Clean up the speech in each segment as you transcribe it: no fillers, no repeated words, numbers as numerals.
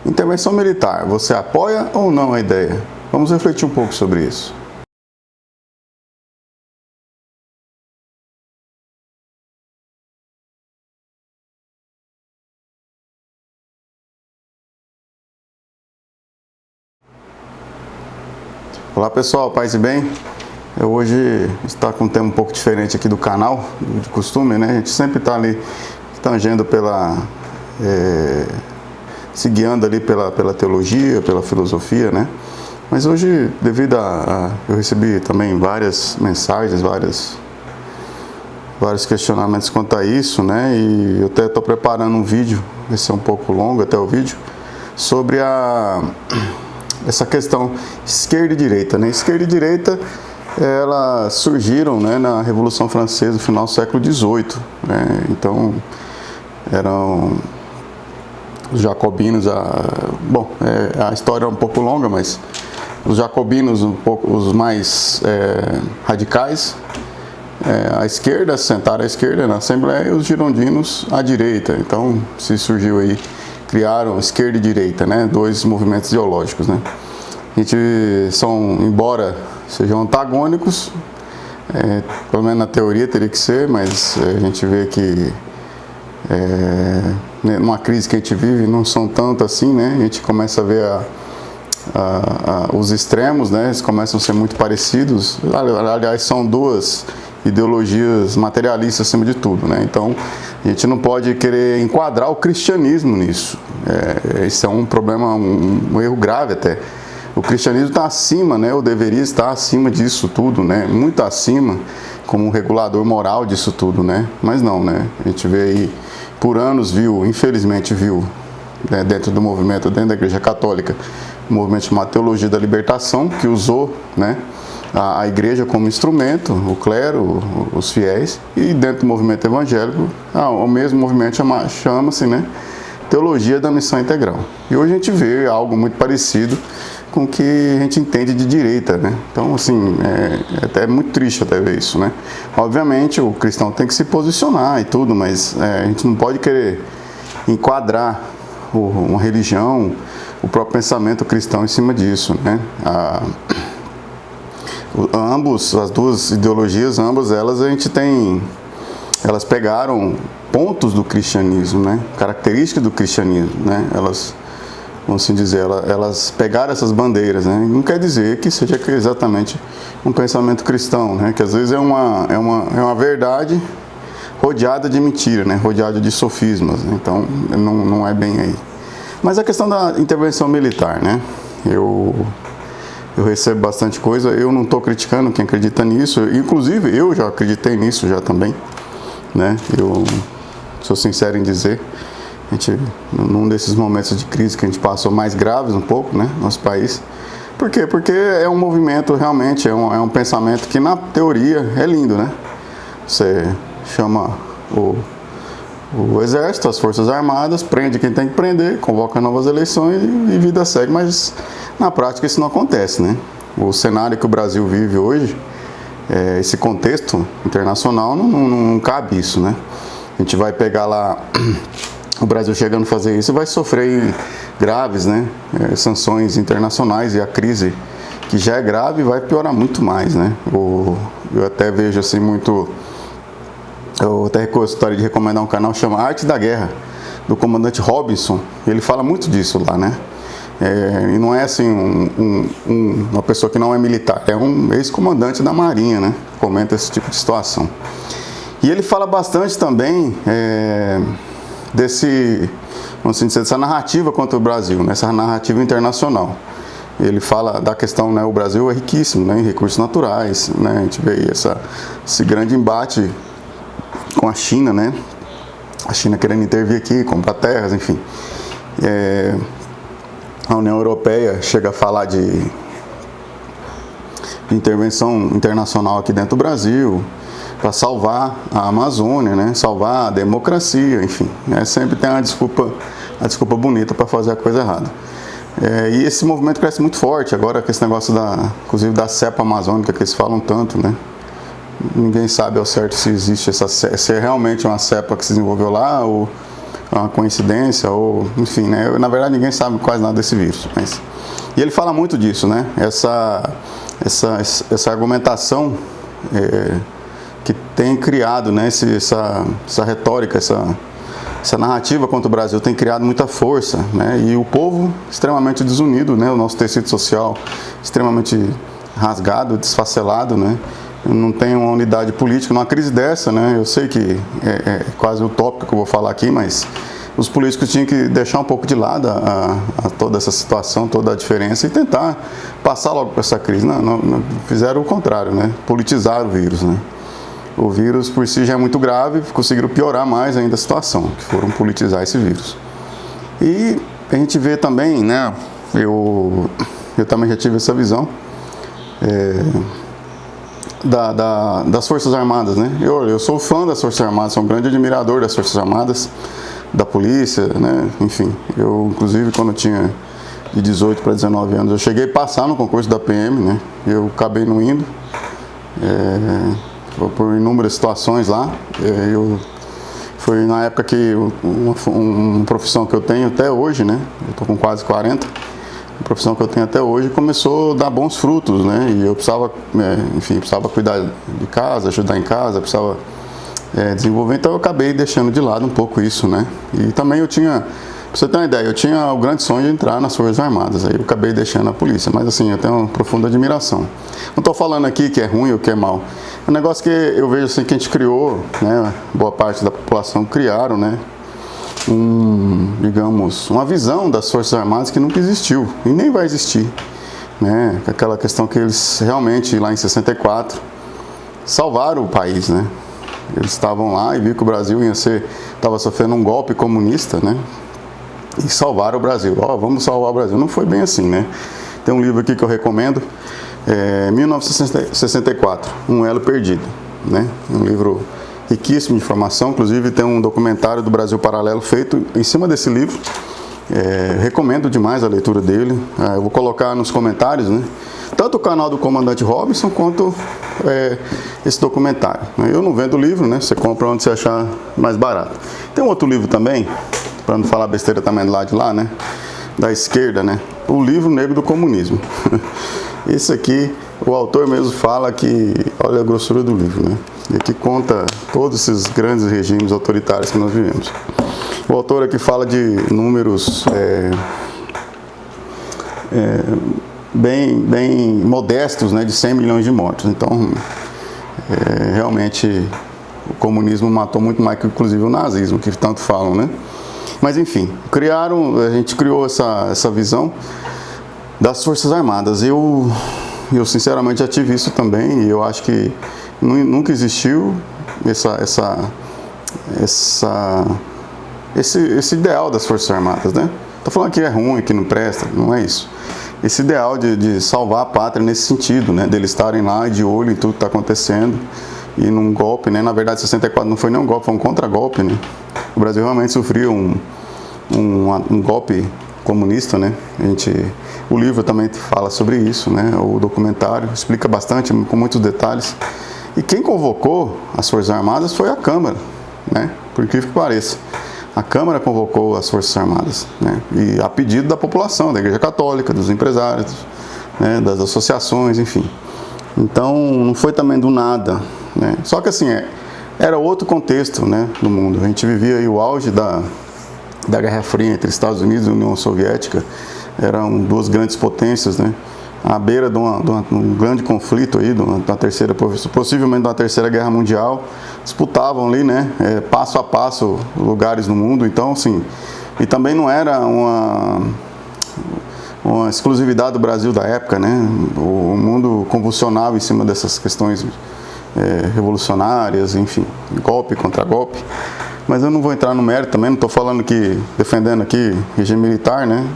Intervenção militar, você apoia ou não a ideia? Vamos refletir um pouco sobre isso. Olá pessoal, paz e bem. Eu hoje está com um tema um pouco diferente aqui do canal, de costume, né? A gente sempre está ali tangendo se guiando ali pela teologia, pela filosofia, né? Mas hoje, devido eu recebi também várias mensagens, vários questionamentos quanto a isso, né? E eu até estou preparando um vídeo, vai ser um pouco longo até o vídeo, sobre essa questão esquerda e direita, né? Esquerda e direita, elas surgiram, né, na Revolução Francesa, no final do século XVIII, né? Então, eram os jacobinos, a história é um pouco longa, mas os jacobinos, os mais radicais, à esquerda, sentaram à esquerda na Assembleia, e os girondinos à direita. Então, se surgiu aí, criaram esquerda e direita, né? Dois movimentos ideológicos, né? Embora sejam antagônicos, pelo menos na teoria teria que ser, mas a gente vê que numa crise que a gente vive não são tanto assim, né? A gente começa a ver os extremos, né? Eles começam a ser muito parecidos. Aliás, são duas ideologias materialistas acima de tudo, né? Então, a gente não pode querer enquadrar o cristianismo nisso. Isso é um problema, um erro grave até. O cristianismo está acima, né? Ou deveria estar acima disso tudo, né? Muito acima, como um regulador moral disso tudo, né? Mas não, né? A gente vê aí, por anos infelizmente viu, né, dentro do movimento, dentro da Igreja Católica, um movimento chamado Teologia da Libertação, que usou, né, a igreja como instrumento, o clero, os fiéis, e dentro do movimento evangélico, o mesmo movimento chama-se, né, Teologia da Missão Integral. E hoje a gente vê algo muito parecido com o que a gente entende de direita, né? Então, assim, é até muito triste até ver isso, né? Obviamente, o cristão tem que se posicionar e tudo, mas a gente não pode querer enquadrar uma religião, o próprio pensamento cristão em cima disso, né? As duas ideologias, elas pegaram pontos do cristianismo, né? Características do cristianismo, né? Vamos assim dizer, elas pegaram essas bandeiras, né? Não quer dizer que seja exatamente um pensamento cristão, né? Que às vezes é uma verdade rodeada de mentira, né? Rodeada de sofismas, né? Então não é bem aí. Mas a questão da intervenção militar, né? Eu recebo bastante coisa, eu não estou criticando quem acredita nisso, inclusive eu já acreditei nisso já também, né? Eu sou sincero em dizer, num desses momentos de crise que a gente passou mais graves um pouco, né, no nosso país. Por quê? Porque é um movimento realmente, é um pensamento que na teoria é lindo, né? Você chama o exército, as forças armadas, prende quem tem que prender, convoca novas eleições e vida segue, mas na prática isso não acontece, né? O cenário que o Brasil vive hoje, esse contexto internacional, não cabe isso, né? A gente vai pegar lá o Brasil chegando a fazer isso, vai sofrer graves, né, sanções internacionais, e a crise que já é grave vai piorar muito mais, né? Eu até vejo assim eu até gostaria de recomendar um canal que chama Arte da Guerra, do comandante Robinson. Ele fala muito disso lá, né? E não é assim uma pessoa que não é militar, é um ex-comandante da Marinha, né? Comenta esse tipo de situação. E ele fala bastante também dessa narrativa contra o Brasil, nessa narrativa internacional. Ele fala da questão, né, o Brasil é riquíssimo, né, em recursos naturais, né? A gente vê aí esse grande embate com a China, né? A China querendo intervir aqui, comprar terras, enfim. A União Europeia chega a falar de intervenção internacional aqui dentro do Brasil, para salvar a Amazônia, né? Salvar a democracia, enfim. Sempre tem a desculpa bonita para fazer a coisa errada. E esse movimento cresce muito forte agora, com esse negócio inclusive da cepa amazônica que eles falam tanto, né? Ninguém sabe ao certo se existe se é realmente uma cepa que se desenvolveu lá, ou uma coincidência, ou enfim, né? Na verdade ninguém sabe quase nada desse vírus. E ele fala muito disso, né? Essa argumentação que tem criado, né? Essa retórica, essa narrativa contra o Brasil tem criado muita força, né? E o povo extremamente desunido, né? O nosso tecido social extremamente rasgado, desfacelado, né? Não tem uma unidade política numa crise dessa, né? Eu sei que é quase utópico que eu vou falar aqui, mas os políticos tinham que deixar um pouco de lado a toda essa situação, toda a diferença e tentar passar logo por essa crise. Não, fizeram o contrário, né? Politizaram o vírus, né? O vírus por si já é muito grave, conseguiram piorar mais ainda a situação, que foram politizar esse vírus. E a gente vê também, né? Eu também já tive essa visão das Forças Armadas, né? Eu sou fã das Forças Armadas, sou um grande admirador das Forças Armadas, da polícia, né? Enfim, eu inclusive quando eu tinha de 18 para 19 anos, eu cheguei a passar no concurso da PM, né? Eu acabei não indo, por inúmeras situações lá. Foi na época que uma profissão que eu tenho até hoje, né? Eu estou com quase 40, a profissão que eu tenho até hoje começou a dar bons frutos, né? E eu precisava, precisava cuidar de casa, ajudar em casa, precisava desenvolver, então eu acabei deixando de lado um pouco isso, né? E também eu tinha, pra você ter uma ideia, eu tinha o grande sonho de entrar nas Forças Armadas, aí eu acabei deixando a polícia, mas assim, eu tenho uma profunda admiração. Não estou falando aqui que é ruim ou que é mal, é um negócio que eu vejo assim que a gente criou, né? Boa parte da população criaram, né? Digamos, uma visão das Forças Armadas que nunca existiu e nem vai existir, né? Aquela questão que eles realmente, lá em 64, salvaram o país, né? Eles estavam lá e viram que o Brasil estava sofrendo um golpe comunista, né? E salvaram o Brasil. Vamos salvar o Brasil. Não foi bem assim, né? Tem um livro aqui que eu recomendo, 1964, Um Elo Perdido, né? Um livro riquíssimo de informação, inclusive tem um documentário do Brasil Paralelo feito em cima desse livro. Recomendo demais a leitura dele. Eu vou colocar nos comentários, né? Tanto o canal do Comandante Robinson quanto esse documentário. Eu não vendo livro, né? Você compra onde você achar mais barato. Tem um outro livro também, para não falar besteira também do lado de lá, né? Da esquerda, né? O Livro Negro do Comunismo. Esse aqui, o autor mesmo fala que, olha a grossura do livro, né? E aqui conta todos esses grandes regimes autoritários que nós vivemos. O autor aqui fala de números bem modestos, né, de 100 milhões de mortos. Então, realmente, o comunismo matou muito mais que, inclusive, o nazismo, que tanto falam, né? Mas, enfim, a gente criou essa visão das Forças Armadas. Eu sinceramente, já tive isso também, e eu acho que nunca existiu esse ideal das Forças Armadas, né? Tô falando que é ruim, que não presta, não é isso. Esse ideal de salvar a pátria nesse sentido, né? Deles estarem lá de olho em tudo que está acontecendo e num golpe, né? Na verdade, 64 não foi nem um golpe, foi um contragolpe, né? O Brasil realmente sofreu um golpe comunista, né? O livro também fala sobre isso, né? O documentário explica bastante, com muitos detalhes. E quem convocou as Forças Armadas foi a Câmara, né? Por incrível que pareça. A Câmara convocou as Forças Armadas, né? E a pedido da população, da Igreja Católica, dos empresários, né? Das associações, enfim. Então, não foi também do nada, né? Só que assim, era outro contexto, né, do mundo. A gente vivia aí o auge da Guerra Fria entre Estados Unidos e União Soviética. Eram duas grandes potências, né? À beira de um grande conflito aí, possivelmente da Terceira Guerra Mundial, disputavam ali, né, passo a passo, lugares no mundo. Então, assim, e também não era uma exclusividade do Brasil da época, né? O mundo convulsionava em cima dessas questões revolucionárias, enfim, golpe contra golpe. Mas eu não vou entrar no mérito também, não estou falando defendendo aqui regime militar, né?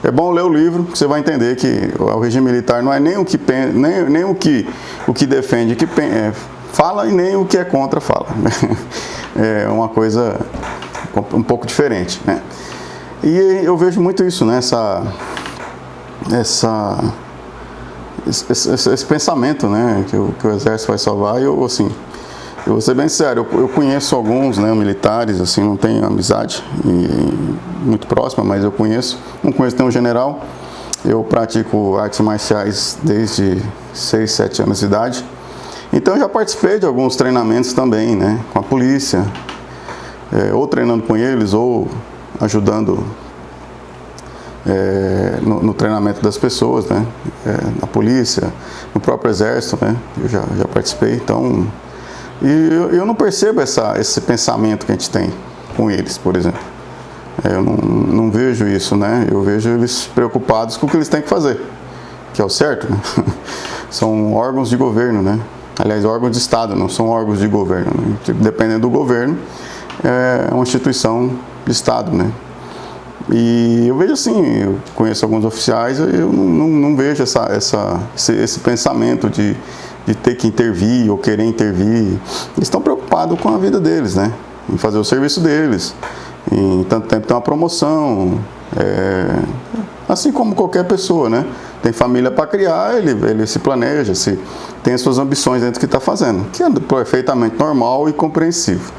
É bom ler o livro, que você vai entender que o regime militar não é nem o que nem o que defende, fala, e nem o que é contra fala. É uma coisa um pouco diferente, né? E eu vejo muito isso, né? Esse pensamento, né? Que o exército vai salvar. Eu eu vou ser bem sério, eu conheço alguns, né, militares, assim, não tenho amizade muito próxima, mas eu conheço. Não conheço nenhum general. Eu pratico artes marciais desde 6, 7 anos de idade. Então eu já participei de alguns treinamentos também, né, com a polícia, ou treinando com eles, ou ajudando no treinamento das pessoas, né, na polícia, no próprio exército, né, eu já participei. Então, e eu não percebo esse pensamento que a gente tem com eles, por exemplo. Eu não vejo isso, né? Eu vejo eles preocupados com o que eles têm que fazer, que é o certo, né? São órgãos de governo, né? Aliás, órgãos de Estado, não são órgãos de governo, né? Dependendo do governo, é uma instituição de Estado, né? E eu vejo assim, eu conheço alguns oficiais, eu não vejo esse pensamento de ter que intervir ou querer intervir. Eles estão preocupados com a vida deles, né? Em fazer o serviço deles. Em tanto tempo tem uma promoção, assim como qualquer pessoa, né? Tem família para criar, ele se planeja, tem as suas ambições dentro do que está fazendo, que é perfeitamente normal e compreensível.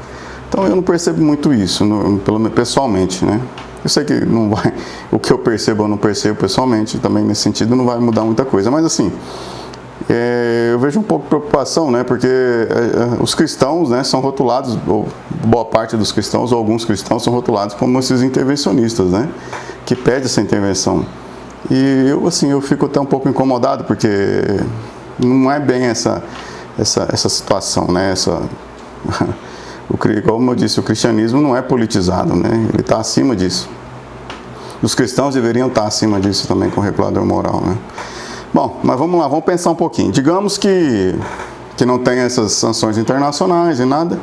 Então eu não percebo muito isso, pelo menos pessoalmente, né? Eu sei que não vai, o que eu percebo ou não percebo pessoalmente, também nesse sentido não vai mudar muita coisa, mas assim, eu vejo um pouco de preocupação, né, porque os cristãos, né, são rotulados, ou boa parte dos cristãos, ou alguns cristãos são rotulados como esses intervencionistas, né, que pedem essa intervenção. E eu fico até um pouco incomodado, porque não é bem essa situação, né, como eu disse, o cristianismo não é politizado, né, ele está acima disso. Os cristãos deveriam estar acima disso também, com o regulador moral, né. Bom, mas vamos lá, vamos pensar um pouquinho. Digamos que não tenha essas sanções internacionais e nada,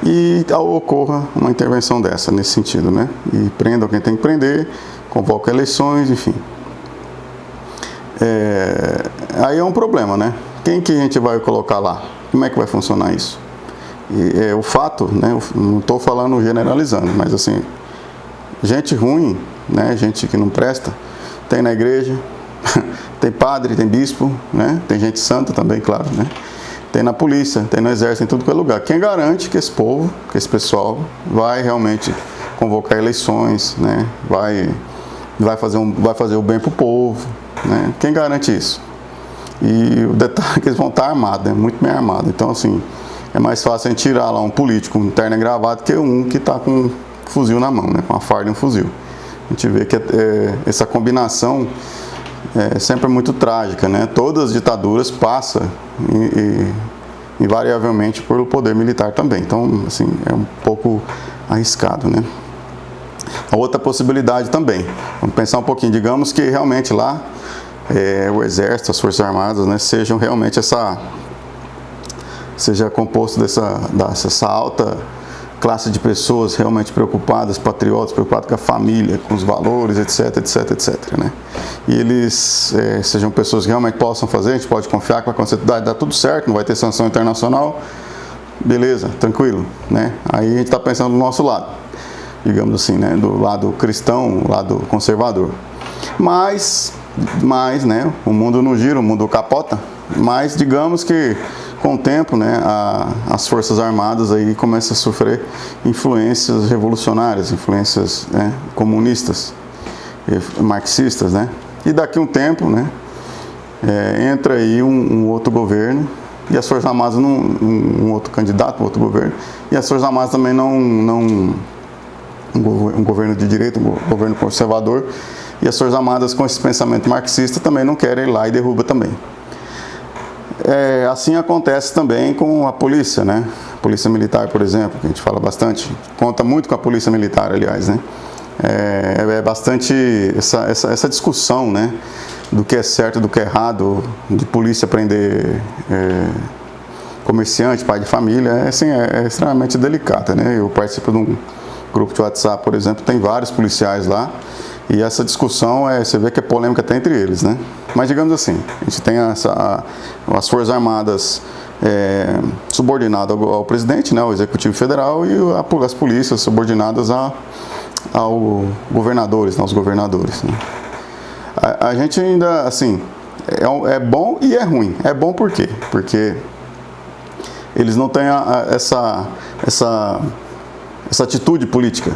e ocorra uma intervenção dessa, nesse sentido, né? E prenda quem tem que prender, convoca eleições, enfim. Aí é um problema, né? Quem que a gente vai colocar lá? Como é que vai funcionar isso? O fato, né? Eu não estou falando generalizando, mas assim, gente ruim, né? Gente que não presta, tem na igreja. Tem padre, tem bispo, né? Tem gente santa também, claro, né? Tem na polícia, tem no exército, em tudo que é lugar. Quem garante que esse povo, que esse pessoal vai realmente convocar eleições, né? Vai fazer o bem para o povo, né? Quem garante isso? E o detalhe é que eles vão estar armados, né? Muito bem armados. Então, assim, é mais fácil a gente tirar lá um político com terno e gravata que um que está com um fuzil na mão, né? Com a farda e um fuzil. A gente vê que essa combinação sempre é muito trágica, né? Todas as ditaduras passam invariavelmente pelo poder militar também. Então, assim, é um pouco arriscado, né? A outra possibilidade também, vamos pensar um pouquinho, digamos que realmente lá o exército, as forças armadas, né, sejam realmente seja composto dessa alta classe de pessoas realmente preocupadas, patriotas, preocupadas com a família, com os valores, etc, etc, etc, né? E eles sejam pessoas que realmente possam fazer, a gente pode confiar que vai acontecer, dá tudo certo, não vai ter sanção internacional, beleza, tranquilo, né? Aí a gente está pensando do nosso lado, digamos assim, né? Do lado cristão, lado conservador. Mas, né? O mundo não gira, o mundo capota, mas digamos que com o tempo, né, as forças armadas aí começam a sofrer influências revolucionárias, influências, né, comunistas, marxistas, né? E daqui a um tempo, né, entra aí um outro governo e as forças armadas um outro candidato, um outro governo, e as forças armadas também um governo de direita, um governo conservador, e as forças armadas com esse pensamento marxista também não querem ir lá e derruba também. Assim acontece também com a polícia, né? Polícia militar, por exemplo, que a gente fala bastante, conta muito com a polícia militar, aliás, né? Bastante essa discussão, né? Do que é certo e do que é errado, de polícia prender comerciante, pai de família, é extremamente delicada, né? Eu participo de um grupo de WhatsApp, por exemplo, tem vários policiais lá, e essa discussão, você vê que é polêmica até entre eles, né? Mas digamos assim, a gente tem as Forças Armadas subordinadas ao presidente, né, ao Executivo Federal, e as polícias subordinadas aos governadores, né, aos governadores. Né? A gente ainda, assim, é bom e é ruim. É bom por quê? Porque eles não têm essa atitude política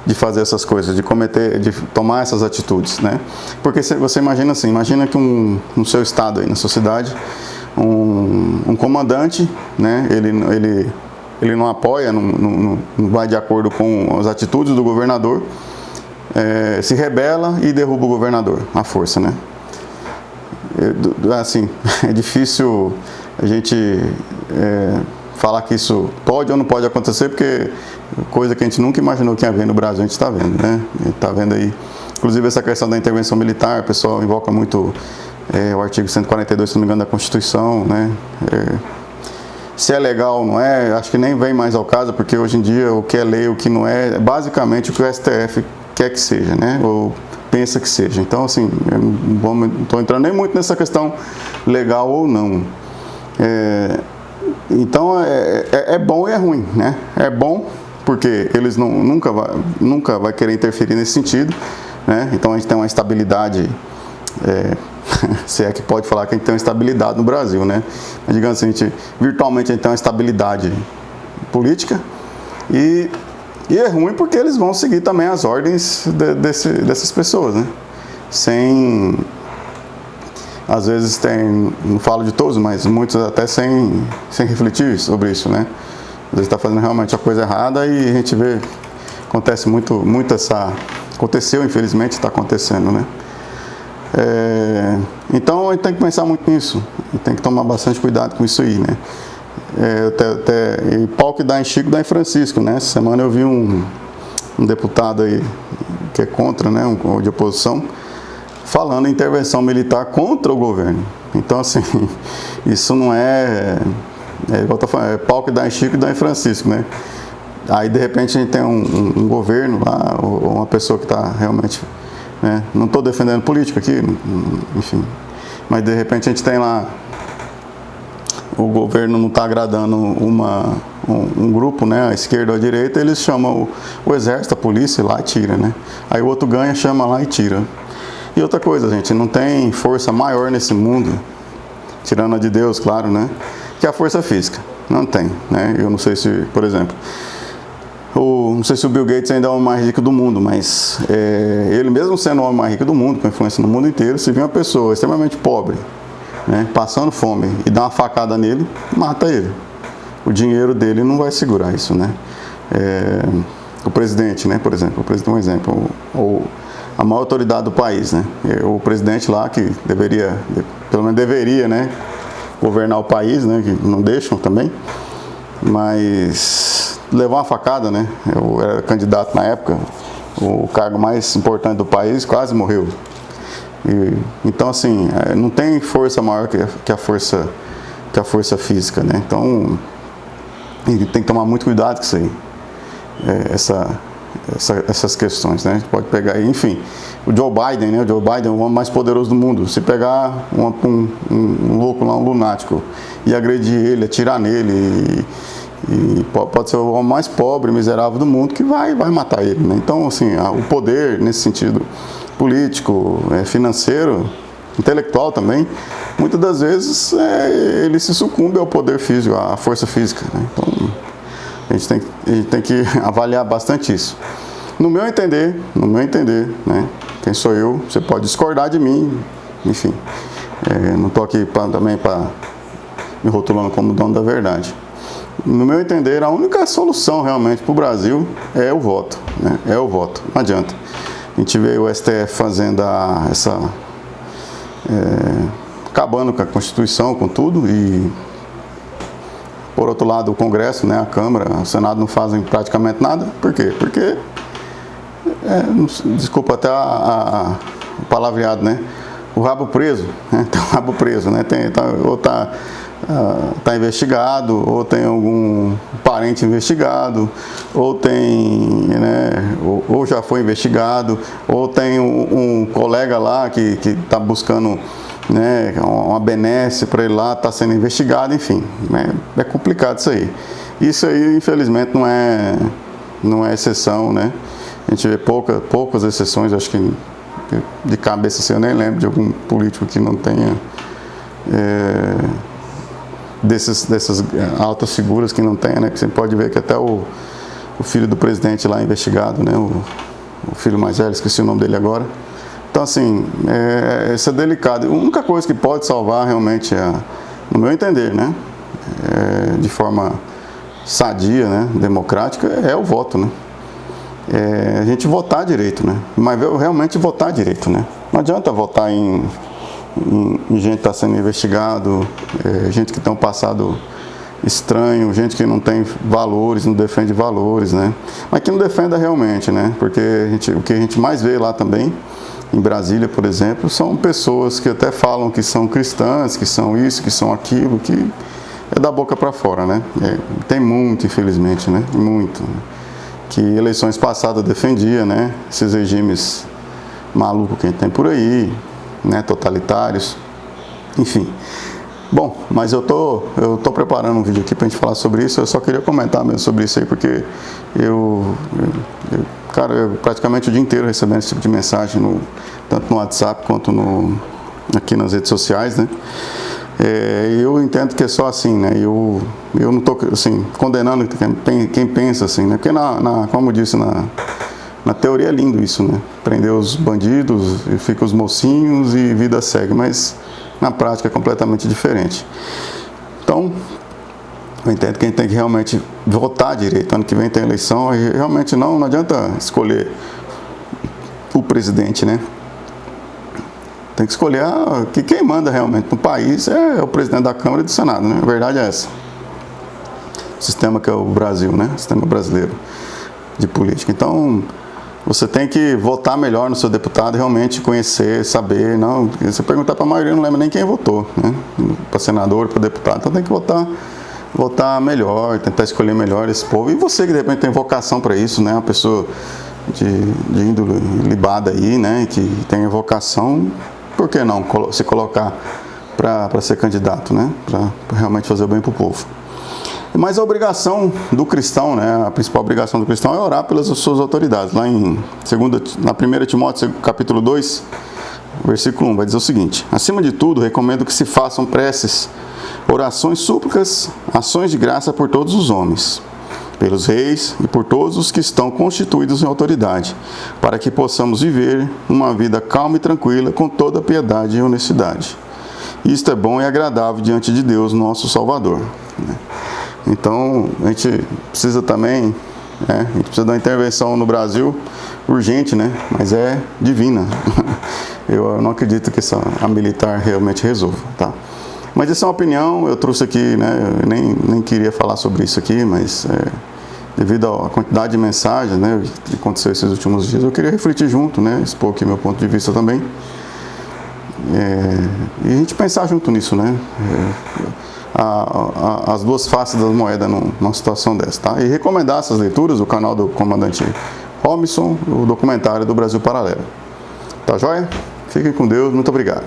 de fazer essas coisas, de tomar essas atitudes, né? Porque você imagina assim, imagina que no seu estado aí, na sua cidade, um comandante, né? Ele não apoia, não vai de acordo com as atitudes do governador, se rebela e derruba o governador à força, né? Assim, é difícil a gente falar que isso pode ou não pode acontecer, porque coisa que a gente nunca imaginou que ia haver no Brasil, a gente está vendo, né? A gente está vendo aí, inclusive essa questão da intervenção militar, o pessoal invoca muito o artigo 142, se não me engano, da Constituição, né? Se é legal ou não é, acho que nem vem mais ao caso, porque hoje em dia o que é lei, o que não é basicamente o que o STF quer que seja, né? Ou pensa que seja. Então, assim, não estou entrando nem muito nessa questão legal ou não. Então, é bom e é ruim, né? É bom porque eles nunca vai querer interferir nesse sentido, né? Então, a gente tem uma estabilidade, se é que pode falar que a gente tem uma estabilidade no Brasil, né? Mas, digamos assim, virtualmente a gente tem uma estabilidade política e é ruim porque eles vão seguir também as ordens dessas pessoas, né? Às vezes não falo de todos, mas muitos até sem refletir sobre isso, né? Às vezes está fazendo realmente a coisa errada e a gente vê, acontece muito aconteceu, infelizmente, está acontecendo, né? Então a gente tem que pensar muito nisso, tem que tomar bastante cuidado com isso aí, né? Pau que dá em Chico, dá em Francisco, né? Essa semana eu vi um deputado aí que é contra, né, de oposição, falando em intervenção militar contra o governo. Então, assim, isso não igual eu tô falando, pau que dá em Chico e dá em Francisco, né? Aí, de repente, a gente tem um governo lá, ou uma pessoa que está realmente, né? Não estou defendendo política aqui, enfim, mas de repente a gente tem lá, o governo não está agradando um grupo, né, a esquerda ou a direita, eles chamam o exército, a polícia lá e tira, né? Aí o outro ganha, chama lá e tira. E outra coisa, gente, não tem força maior nesse mundo, tirando a de Deus, claro, né, que a força física. Não tem, né? Eu não sei se, por exemplo, não sei se o Bill Gates ainda é o homem mais rico do mundo, mas ele mesmo sendo o homem mais rico do mundo, com influência no mundo inteiro, se vir uma pessoa extremamente pobre, né, passando fome e dá uma facada nele, mata ele. O dinheiro dele não vai segurar isso, né? O presidente, né, por exemplo, um exemplo, a maior autoridade do país, né? O presidente lá que deveria, pelo menos deveria, né, governar o país, né, que não deixam também, mas levou uma facada, né? Eu era candidato na época, o cargo mais importante do país, quase morreu. Então, assim, não tem força maior que a força física, né? Então, tem que tomar muito cuidado com isso aí, essas questões, né? A gente pode pegar aí, enfim, o Joe Biden, né? O Joe Biden é o homem mais poderoso do mundo. Se pegar um louco lá, um lunático, e agredir ele, atirar nele, e pode ser o homem mais pobre, miserável do mundo, que vai matar ele, né? Então, assim, o poder, nesse sentido político, financeiro, intelectual também, muitas das vezes ele se sucumbe ao poder físico, à força física, né? Então a gente tem que avaliar bastante isso. No meu entender, né? Quem sou eu? Você pode discordar de mim, enfim, não estou aqui também para me rotulando como dono da verdade. No meu entender, a única solução realmente para o Brasil é o voto, né? É o voto, não adianta. A gente vê o STF fazendo acabando com a Constituição, com tudo, e por outro lado o Congresso, né, a Câmara, o Senado não fazem praticamente nada. Por quê? Porque, desculpa até o palavreado, né, o rabo preso, né? Tem o rabo preso, né? Ou está investigado, ou tem algum parente investigado, ou tem, né, ou já foi investigado, ou tem um colega lá que está buscando, né, uma benesse para ele lá, está sendo investigado, enfim, né? É complicado isso aí. Isso aí, infelizmente, não é exceção, né? A gente vê poucas exceções, acho que de cabeça assim, eu nem lembro de algum político que não tenha dessas altas figuras que não tem, né? Que você pode ver que até o filho do presidente lá investigado, né? O filho mais velho, esqueci o nome dele agora. Então, assim, isso é delicado. A única coisa que pode salvar realmente, no meu entender, né? De forma sadia, né? Democrática, é o voto, né? A gente votar direito, né? Mas realmente votar direito, né? Não adianta votar em gente que está sendo investigado, gente que tem um passado estranho, gente que não tem valores, não defende valores, né? Mas que não defenda realmente, né? Porque o que a gente mais vê lá também, em Brasília, por exemplo, são pessoas que até falam que são cristãs, que são isso, que são aquilo, que é da boca para fora, né? Tem muito, infelizmente, né? Muito. Que eleições passadas defendia, né? Esses regimes malucos que a gente tem por aí, né? Totalitários, enfim. Bom, mas eu tô preparando um vídeo aqui pra gente falar sobre isso. Eu só queria comentar mesmo sobre isso aí, porque cara, eu praticamente o dia inteiro recebendo esse tipo de mensagem, tanto no WhatsApp quanto aqui nas redes sociais, né? Eu entendo que é só assim, né? Eu não estou assim, condenando quem pensa assim, né? Porque, como eu disse, na teoria é lindo isso, né? Prender os bandidos, e fica os mocinhos e vida segue, mas na prática é completamente diferente. Então, eu entendo que a gente tem que realmente votar direito. Ano que vem tem eleição, e realmente não adianta escolher o presidente, né? Tem que escolher que quem manda realmente no país é o presidente da Câmara e do Senado, né? A verdade é essa. O sistema que é o Brasil, né? O sistema brasileiro de política. Então, você tem que votar melhor no seu deputado, realmente conhecer, saber. Não, você perguntar para a maioria, não lembra nem quem votou, né? Para senador, para deputado. Então, tem que votar melhor, tentar escolher melhor esse povo. E você que de repente tem vocação para isso, né? Uma pessoa de índole libada aí, né? Que tem vocação. Por que não se colocar para ser candidato, né? Para realmente fazer o bem para o povo. Mas a obrigação do cristão, né? A principal obrigação do cristão é orar pelas suas autoridades. Lá na 1 Timóteo, capítulo 2, versículo 1, vai dizer o seguinte: acima de tudo, recomendo que se façam preces, orações, súplicas, ações de graça por todos os homens, pelos reis e por todos os que estão constituídos em autoridade, para que possamos viver uma vida calma e tranquila, com toda piedade e honestidade. Isto é bom e agradável diante de Deus, nosso Salvador. Então, a gente precisa também, a gente precisa de uma intervenção no Brasil urgente, né? Mas é divina. Eu não acredito que a militar realmente resolva, tá? Mas essa é uma opinião, eu trouxe aqui, né? Eu nem queria falar sobre isso aqui, mas devido à quantidade de mensagens, né, que aconteceu esses últimos dias, eu queria refletir junto, né? Expor aqui meu ponto de vista também. E a gente pensar junto nisso, né? As duas faces da moeda numa situação dessa, tá? E recomendar essas leituras, o canal do comandante Robinson, o documentário do Brasil Paralelo. Tá joia? Fiquem com Deus, muito obrigado.